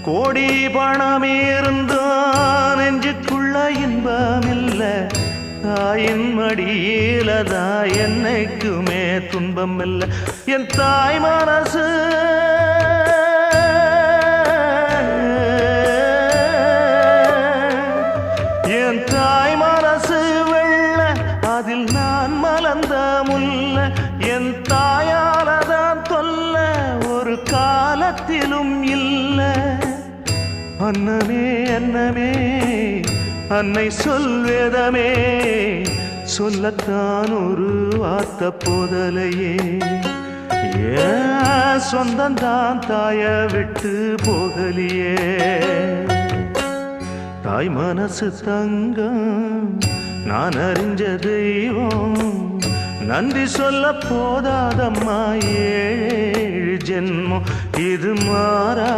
கோடி பணம் இருந்தான் நெஞ்சுக்குள்ள இன்பமில்ல தாயின் மடியிலதான் என்னைக்குமே துன்பம் இல்ல என் தாய் மனசு என் தாய் மனசு வெள்ள அதில் நான் மலர்ந்த முல்ல என் தாயாலதான் தொல்ல ஒரு காலத்திலும் இல்ல அன்னமே அன்னமே அன்னை சொல்வேதமே சொல்லத்தான் ஒரு வார்த்தை போதலையே ஏன் சொந்தந்தான் தாய விட்டு போகலியே தாய் மனசு தங்கம் நான் அறிஞ்ச தெய்வம் நன்றி சொல்ல போதாதம்மா ஏழு ஜென்மம் இது மாறா